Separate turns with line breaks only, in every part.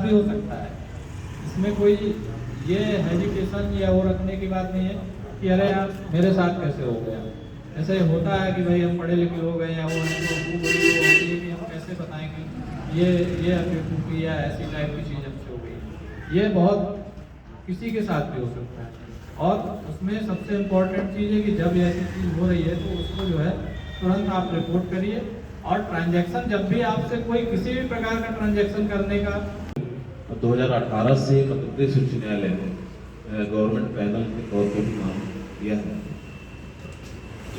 भी हो सकता है। इसमें कोई ये हेजिटेशन या वो रखने की बात नहीं है कि अरे यार मेरे साथ कैसे हो गया। ऐसे होता है कि भाई हम पढ़े लिखे हो गए या वो है तो वो बड़ी वो होती है कि हम कैसे बताएं कि ये बेवकूफ़ी या ऐसी टाइप की चीज़ हमसे हो गई। ये बहुत किसी के साथ भी हो सकता है। और उसमें सबसे इम्पोर्टेंट चीज़ है कि जब ऐसी चीज़ हो रही है तो उसको जो है तुरंत आप रिपोर्ट करिए। और ट्रांजैक्शन जब भी आपसे कोई किसी भी प्रकार का ट्रांजैक्शन करने का
2018 से मध्य प्रदेश उच्च न्यायालय ने गवर्नमेंट पैनल के तौर पर भी काम किया है।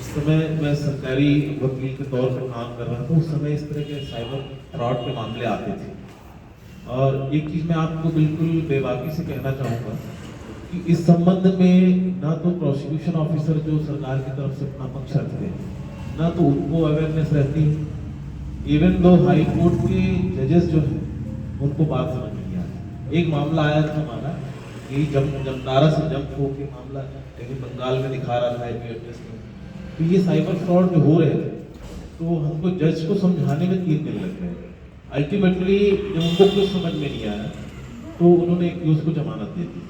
इस समय मैं सरकारी वकील के तौर पर काम कर रहा था, उस समय इस तरह के साइबर फ्रॉड के मामले आते थे। और एक चीज़ मैं आपको बिल्कुल बेबाकी से कहना चाहूँगा कि इस संबंध में ना तो प्रोसिक्यूशन ऑफिसर जो सरकार की तरफ से अपना पक्ष रखते हैं, ना तो उनको अवेयरनेस रहती है। इवन दो हाई कोर्ट के जजेस जो हैं उनको बात समझ नहीं आती। एक मामला आया था हमारा, यही जमतारा से जंप हो के मामला कहीं बंगाल में दिखा रहा था IP एड्रेस में। तो ये साइबर फ्रॉड जो हो रहे थे तो हमको जज को समझाने में 3 दिन लग गए। अल्टीमेटली जब उनको कुछ समझ में नहीं आया तो उन्होंने एक्यूज को जमानत दे दी।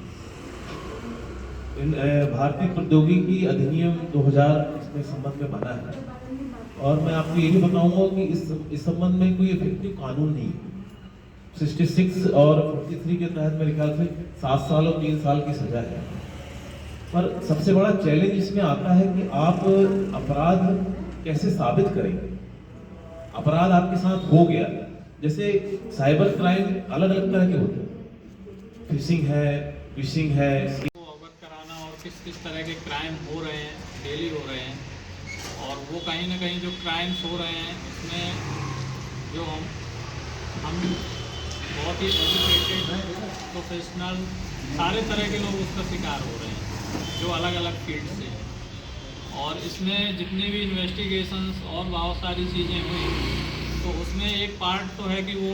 भारतीय प्रौद्योगिकी अधिनियम 2000 इसमें संबंध में बना है और मैं आपको ये भी बताऊंगा कि इस संबंध में कोई इफेक्टिव कानून नहीं है। 66 और 53 के तहत मेरे ख्याल से 7 साल और 3 साल की सजा है। पर सबसे बड़ा चैलेंज इसमें आता है कि आप अपराध कैसे साबित करेंगे। अपराध आपके साथ हो गया, जैसे साइबर क्राइम अलग अलग तरह के होते हैं, फिशिंग है, विशिंग है,
अवगत कराना और किस किस तरह के क्राइम हो रहे हैं, डेली हो रहे हैं। और वो कहीं ना कहीं जो क्राइम्स हो रहे हैं उसमें जो हम बहुत ही एजुकेटेड प्रोफेशनल सारे तरह के लोग उसका शिकार हो रहे हैं जो अलग अलग फील्ड से। और इसमें जितनी भी इन्वेस्टिगेशंस और बहुत सारी चीज़ें हुई तो उसमें एक पार्ट तो है कि वो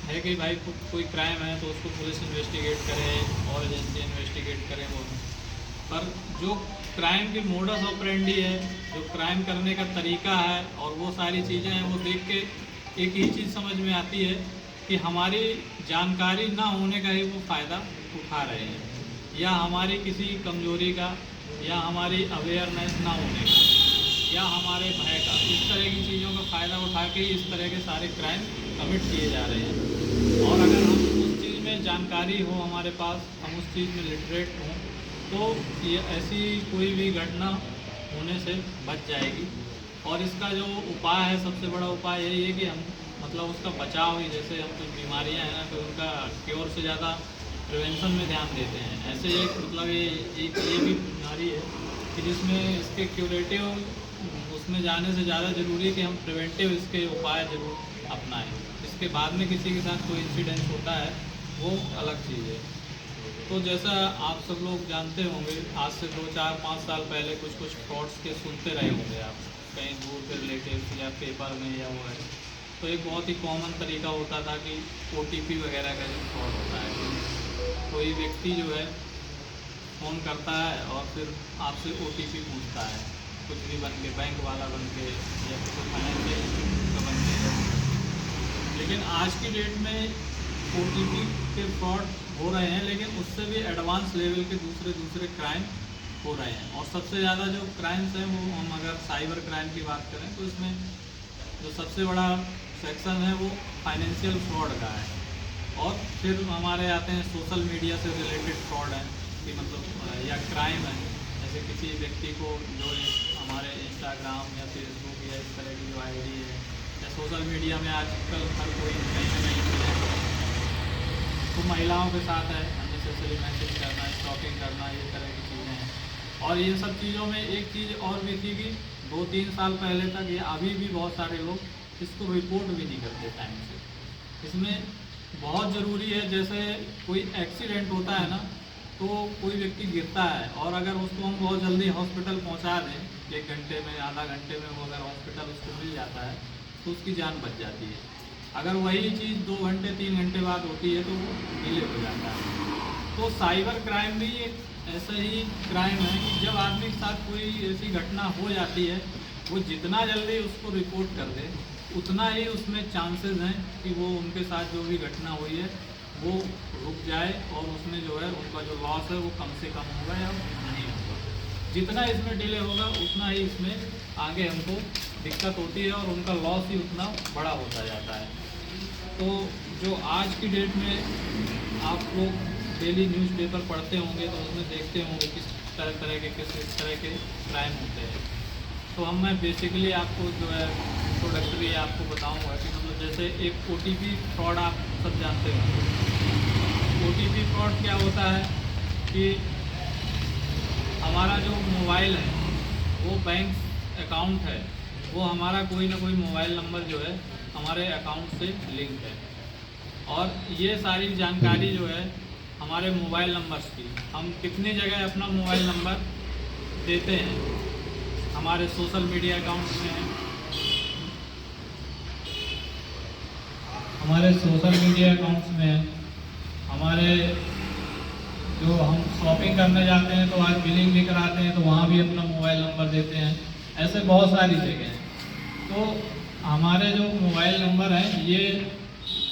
है कि भाई कोई क्राइम है तो उसको पुलिस इन्वेस्टिगेट करे और एजेंसी इन्वेस्टिगेट करे वो। पर जो क्राइम की मोडस ऑपरेंडी है, जो क्राइम करने का तरीका है और वो सारी चीज़ें हैं, वो देख के एक ही चीज़ समझ में आती है कि हमारी जानकारी ना होने का ही वो फ़ायदा उठा रहे हैं, या हमारी किसी कमजोरी का, या हमारी अवेयरनेस ना होने का, या हमारे भय का, इस तरह की चीज़ों का फ़ायदा उठा के इस तरह के सारे क्राइम कमिट किए जा रहे हैं। और अगर हम उस चीज़ में जानकारी हो हमारे पास, हम उस चीज़ में लिटरेट हों तो ये ऐसी कोई भी घटना होने से बच जाएगी। और इसका जो उपाय है, सबसे बड़ा उपाय यही है कि हम मतलब उसका बचाव ही, जैसे हम कुछ बीमारियां हैं ना तो उनका क्योर से ज़्यादा प्रिवेंशन में ध्यान देते हैं। ऐसे एक मतलब ये भी बीमारी है कि जिसमें इसके क्यूरेटिव उसमें जाने से ज़्यादा ज़रूरी है कि हम प्रिवेंटिव इसके उपाय ज़रूर अपनाएं। इसके बाद में किसी के साथ कोई इंसिडेंट होता है वो अलग चीज़ है। तो जैसा आप सब लोग जानते होंगे, आज से 2, 4, 5 साल पहले कुछ फ्रॉड्स के सुनते रहे होंगे आप, कहीं दूर के रिलेटिव या पेपर में या वो है। तो एक बहुत ही कॉमन तरीका होता था कि OTP वगैरह का जो फ्रॉड होता है, कोई व्यक्ति जो है फ़ोन करता है और फिर आपसे OTP पूछता है, कुछ भी बन के, बैंक वाला बन के या फिर कोई फाइनेंशियल इंस्टीट्यूट का बन के। लेकिन आज की डेट में OTP के फ्रॉड हो रहे हैं, लेकिन उससे भी एडवांस लेवल के दूसरे क्राइम हो रहे हैं। और सबसे ज़्यादा जो क्राइम्स हैं वो, हम अगर साइबर क्राइम की बात करें तो इसमें जो सबसे बड़ा सेक्शन है वो फाइनेंशियल फ्रॉड का है। और फिर हमारे आते हैं सोशल मीडिया से रिलेटेड फ्रॉड है कि मतलब या क्राइम है, जैसे किसी व्यक्ति को जो हमारे इंस्टाग्राम या फेसबुक या इस तरह की जो ID है, या सोशल मीडिया में आजकल हर कोई नई से नई चीज़ें तो महिलाओं के साथ है, अननेसेसरी मैसेज करना, स्टॉकिंग करना, ये तरह की चीज़ें हैं। और ये सब चीज़ों में एक चीज़ और भी थी कि 2-3 साल पहले तक, ये अभी भी बहुत सारे लोग इसको रिपोर्ट भी नहीं करते टाइम से। इसमें बहुत ज़रूरी है, जैसे कोई एक्सीडेंट होता है ना तो कोई व्यक्ति गिरता है और अगर उसको हम बहुत जल्दी हॉस्पिटल पहुंचा दें, 1 घंटे में, आधा घंटे में वो अगर हॉस्पिटल उसको मिल जाता है तो उसकी जान बच जाती है। अगर वही चीज़ 2 घंटे 3 घंटे बाद होती है तो वो डिले हो जाता है। तो साइबर क्राइम भी एक ऐसा ही क्राइम है कि जब आदमी के साथ कोई ऐसी घटना हो जाती है, वो जितना जल्दी उसको रिपोर्ट कर दे उतना ही उसमें चांसेस हैं कि वो उनके साथ जो भी घटना हुई है वो रुक जाए और उसमें जो है उनका जो लॉस है वो कम से कम होगा या नहीं होगा। जितना इसमें डिले होगा उतना ही इसमें आगे हमको दिक्कत होती है और उनका लॉस ही उतना बड़ा होता जाता है। तो जो आज की डेट में आप लोग डेली न्यूज़पेपर पढ़ते होंगे तो उसमें देखते होंगे किस तरह के क्राइम होते हैं। तो मैं बेसिकली आपको जो है इंट्रोडक्टरी आपको बताऊंगा कि मतलब जैसे एक OTP फ्रॉड आप सब जानते हो। OTP फ्रॉड क्या होता है कि हमारा जो मोबाइल है वो बैंक अकाउंट है, वो हमारा कोई ना कोई मोबाइल नंबर जो है हमारे अकाउंट से लिंक है और ये सारी जानकारी जो है हमारे मोबाइल नंबर्स की, हम कितनी जगह अपना मोबाइल नंबर देते हैं, हमारे सोशल मीडिया अकाउंट्स में है, हमारे सोशल मीडिया अकाउंट्स में है, हमारे जो हम शॉपिंग करने जाते हैं तो आज बिलिंग भी कराते हैं तो वहाँ भी अपना मोबाइल नंबर देते हैं। ऐसे बहुत सारी जगह हैं। तो हमारे जो मोबाइल नंबर हैं ये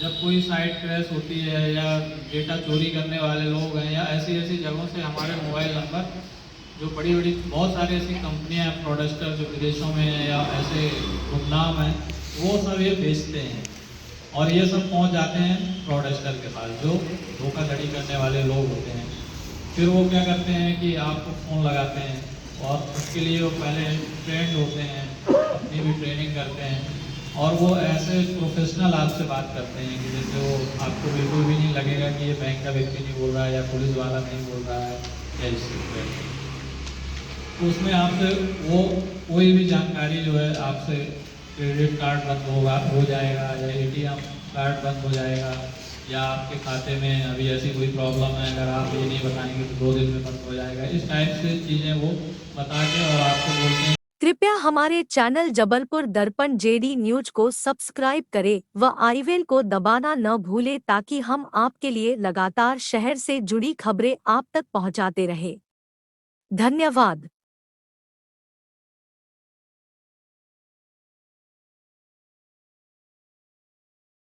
जब कोई साइट क्रैश होती है या डेटा चोरी करने वाले लोग हैं या ऐसी ऐसी जगहों से हमारे मोबाइल नंबर, जो बड़ी बड़ी बहुत सारी ऐसी कंपनियां फ्रॉडस्टर जो विदेशों में हैं या ऐसे गुमनाम हैं, वो सब ये बेचते हैं और ये सब पहुंच जाते हैं फ्रॉडस्टर के पास जो धोखाधड़ी करने वाले लोग होते हैं। फिर वो क्या करते हैं कि आपको फ़ोन लगाते हैं और उसके लिए वो पहले ट्रेंड होते हैं, अपनी भी ट्रेनिंग करते हैं और वो ऐसे प्रोफेशनल आपसे बात करते हैं कि जैसे वो आपको बिल्कुल भी नहीं लगेगा कि ये बैंक का व्यक्ति नहीं बोल रहा है या पुलिस वाला नहीं बोल रहा है या इससे। तो उसमें आपसे वो कोई भी जानकारी जो है आपसे क्रेडिट कार्ड बंद हो जाएगा या ATM कार्ड बंद हो जाएगा या आपके खाते में अभी ऐसी कोई प्रॉब्लम है, अगर आप ये नहीं बताएंगे तो 2 दिन में बंद हो जाएगा। इस टाइप से चीज़ें वो बता के और आपको बोलते हैं।
कृपया हमारे चैनल जबलपुर दर्पण JD न्यूज को सब्सक्राइब करें व आई बेल को दबाना न भूलें ताकि हम आपके लिए लगातार शहर से जुड़ी खबरें आप तक पहुंचाते रहें। धन्यवाद।